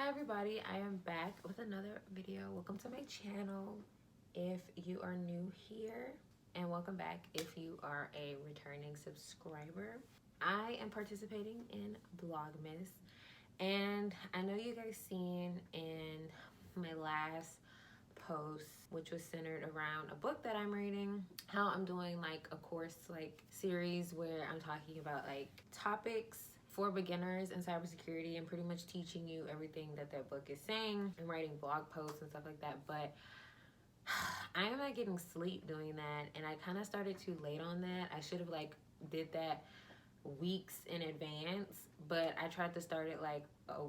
everybody, I am back with another video. Welcome to my channel if you are new here, and welcome back if you are a returning subscriber. I am participating in Vlogmas, and I know you guys seen in my last post, which was centered around a book that I'm reading, how I'm doing like a course like series where I'm talking about like topics for beginners in cybersecurity and pretty much teaching you everything that book is saying and writing blog posts and stuff like that. But I am not getting sleep doing that, and I kind of started too late on that. I should have like did that weeks in advance, but I tried to start it like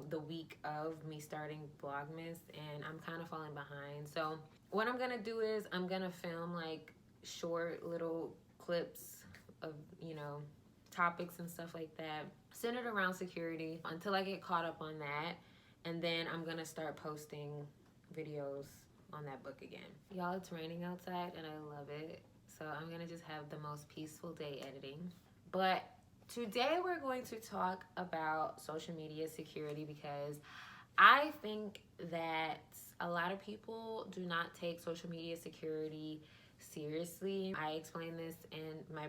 the week of me starting Vlogmas, and I'm kind of falling behind. So what I'm gonna do is I'm gonna film like short little clips of, you know, topics and stuff like that centered around security until I get caught up on that, and then I'm gonna start posting videos on that book again. Y'all, it's raining outside and I love it, so I'm gonna just have the most peaceful day editing. But today we're going to talk about social media security, because I think that a lot of people do not take social media security seriously. I explained this in my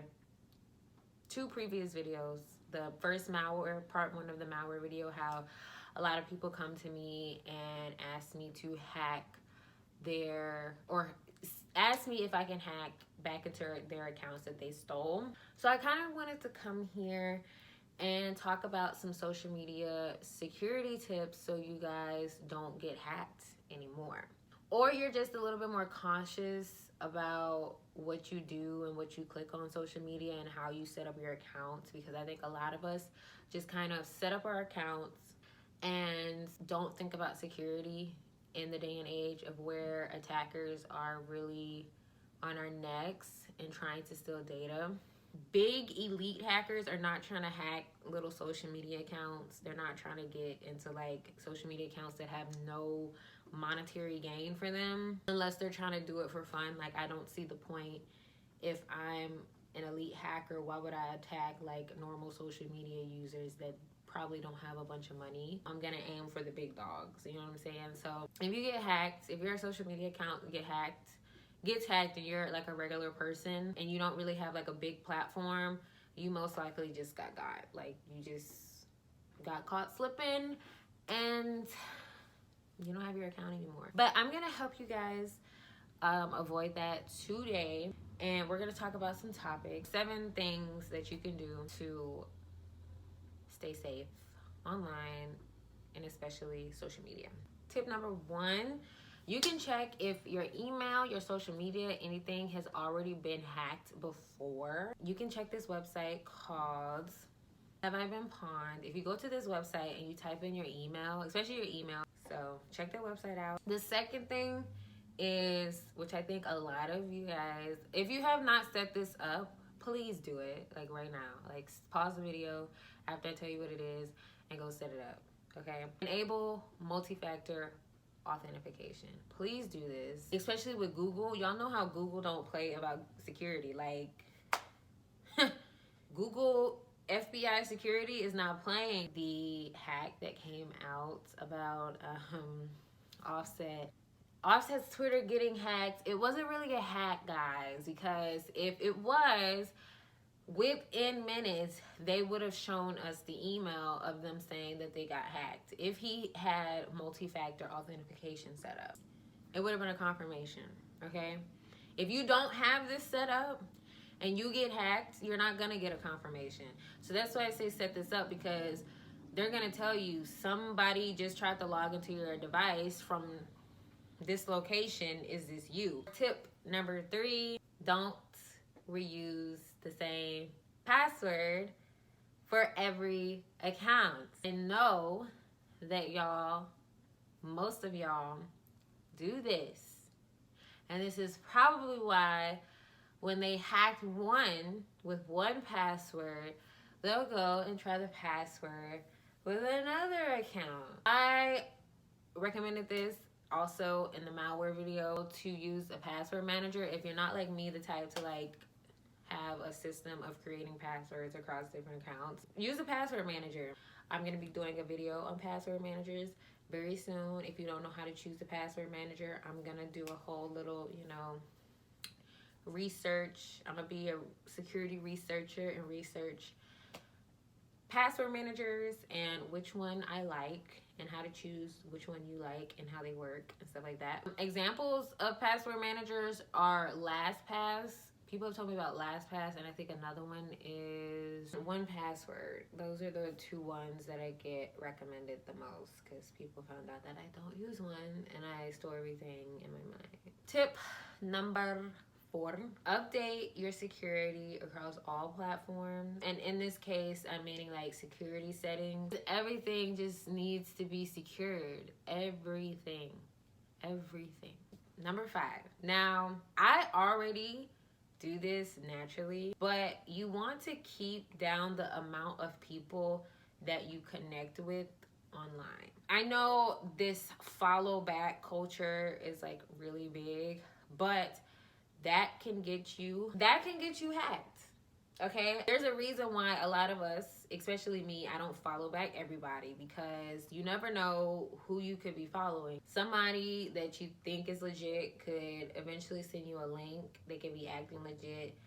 two previous videos. The first malware, part one of the malware video, how a lot of people come to me and ask me to hack ask me if I can hack back into their accounts that they stole. So I kind of wanted to come here and talk about some social media security tips so you guys don't get hacked anymore. Or you're just a little bit more conscious about what you do and what you click on social media and how you set up your accounts, because I think a lot of us just kind of set up our accounts and don't think about security in the day and age of where attackers are really on our necks and trying to steal data. Big elite hackers are not trying to hack little social media accounts. They're not trying to get into like social media accounts that have no monetary gain for them, unless they're trying to do it for fun. Like, I don't see the point. If I'm an elite hacker, why would I attack like normal social media users that probably don't have a bunch of money? I'm gonna aim for the big dogs, you know what I'm saying? So if you get hacked, if your social media account gets hacked and you're like a regular person and you don't really have like a big platform, you most likely just got. Like, you just got caught slipping and you don't have your account anymore. But I'm gonna help you guys avoid that today, and we're gonna talk about some topics, 7 things that you can do to stay safe online, and especially social media. Tip number 1, you can check if your email, your social media, anything has already been hacked before. You can check this website called Have I Been Pawned. If you go to this website and you type in your email, especially your email, so check their website out. The second thing is, which I think a lot of you guys, if you have not set this up, please do it like right now. Like, pause the video after I tell you what it is and go set it up, okay? Enable MultiFactor Authentication. Please do this, especially with Google. Y'all know how Google don't play about security. Like, Google FBI security is not playing. The hack that came out about Offset's Twitter getting hacked, it wasn't really a hack, guys, because if it was, within minutes they would have shown us the email of them saying that they got hacked. If he had multi-factor authentication set up, it would have been a confirmation, okay? If you don't have this set up and you get hacked, you're not gonna get a confirmation. So that's why I say set this up, because they're gonna tell you somebody just tried to log into your device from this location. Is this you? Tip number 3, don't reuse the same password for every account. And know that y'all, most of y'all do this. And this is probably why when they hacked one with one password, they'll go and try the password with another account. I recommended this also in the malware video, to use a password manager. If you're not like me, the type to like have a system of creating passwords across different accounts, use a password manager. I'm going to be doing a video on password managers very soon. If you don't know how to choose the password manager, I'm gonna do a whole little, research. I'm gonna be a security researcher and research password managers and which one I like and how to choose which one you like and how they work and stuff like that. Examples of password managers are LastPass. People have told me about LastPass, and I think another one is 1Password. Those are the two ones that I get recommended the most because people found out that I don't use one and I store everything in my mind. Tip number 4, update your security across all platforms. And in this case, I'm meaning like security settings. Everything just needs to be secured. Everything. Number 5. Now, I already do this naturally, but you want to keep down the amount of people that you connect with online. I know this follow back culture is like really big, but that can get you hacked. Okay, there's a reason why a lot of us, especially me, I don't follow back everybody, because you never know who you could be following. Somebody that you think is legit could eventually send you a link. They could be acting legit.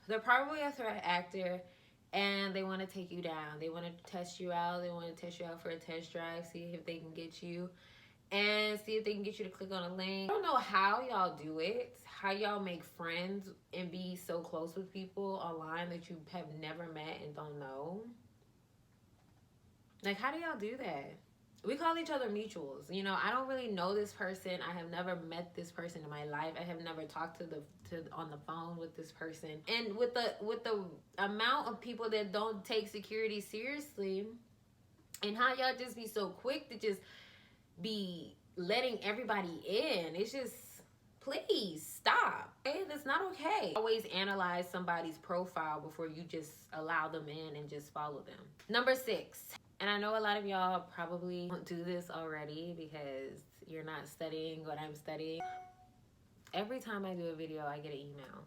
They're probably a threat actor, and they want to take you down. They want to test you out. They want to test you out for a test drive, see if they can get you, and see if they can get you to click on a link. I don't know how y'all do it, how y'all make friends and be so close with people online that you have never met and don't know. Like, how do y'all do that? We call each other mutuals. I don't really know this person. I have never met this person in my life. I have never talked on the phone with this person. And with the amount of people that don't take security seriously, and how y'all just be so quick to just be letting everybody in. It's just, please stop. Okay? That's not okay. Always analyze somebody's profile before you just allow them in and just follow them. Number 6, and I know a lot of y'all probably don't do this already because you're not studying what I'm studying. Every time I do a video, I get an email.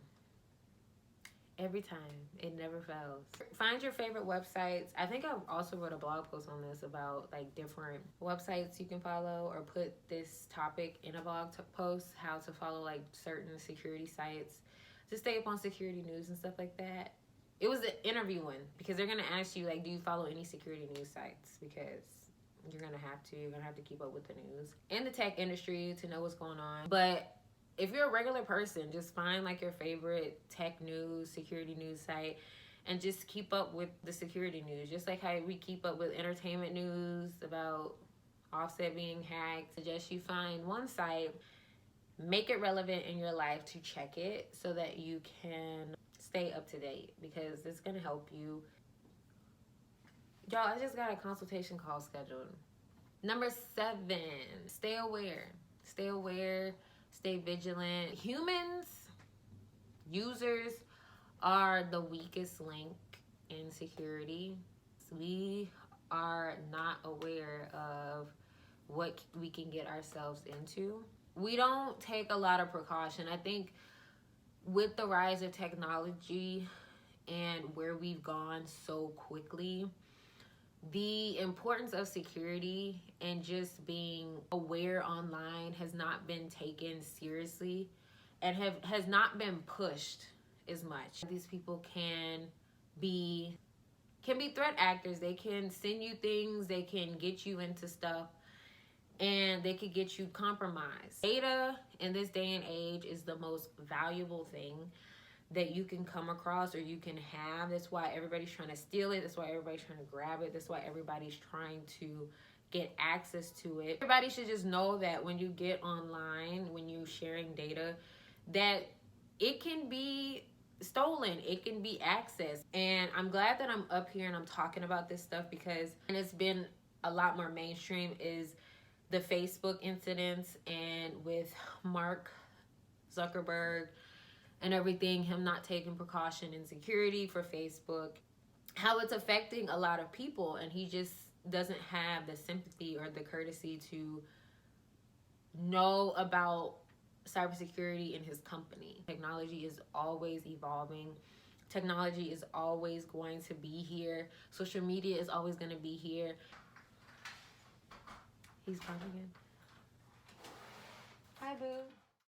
Every time. It never fails. Find your favorite websites. I think I also wrote a blog post on this about like different websites you can follow, or put this topic in a blog post, how to follow like certain security sites to stay up on security news and stuff like that. It was an interview one, because they're going to ask you like, do you follow any security news sites? Because you're going to have to keep up with the news in the tech industry to know what's going on. But if you're a regular person, just find like your favorite tech news, security news site, and just keep up with the security news. Just like how we keep up with entertainment news about Offset being hacked. Suggest you find one site, make it relevant in your life to check it so that you can stay up to date, because it's going to help you. Y'all, I just got a consultation call scheduled. Number 7, stay aware. Stay vigilant. Humans, users, are the weakest link in security. We are not aware of what we can get ourselves into. We don't take a lot of precaution. I think with the rise of technology and where we've gone so quickly, the importance of security and just being aware online has not been taken seriously and has not been pushed as much. These people can be threat actors. They can send you things, they can get you into stuff, and they could get you compromised. Data in this day and age is the most valuable thing that you can come across or you can have. That's why everybody's trying to steal it. That's why everybody's trying to grab it. That's why everybody's trying to get access to it. Everybody should just know that when you get online, when you're sharing data, that it can be stolen, it can be accessed. And I'm glad that I'm up here and I'm talking about this stuff, because, and it's been a lot more mainstream, is the Facebook incidents, and with Mark Zuckerberg and everything, him not taking precaution in security for Facebook, how it's affecting a lot of people, and he just doesn't have the sympathy or the courtesy to know about cybersecurity in his company. Technology is always evolving. Technology is always going to be here. Social media is always going to be here. He's probably good. Hi, boo.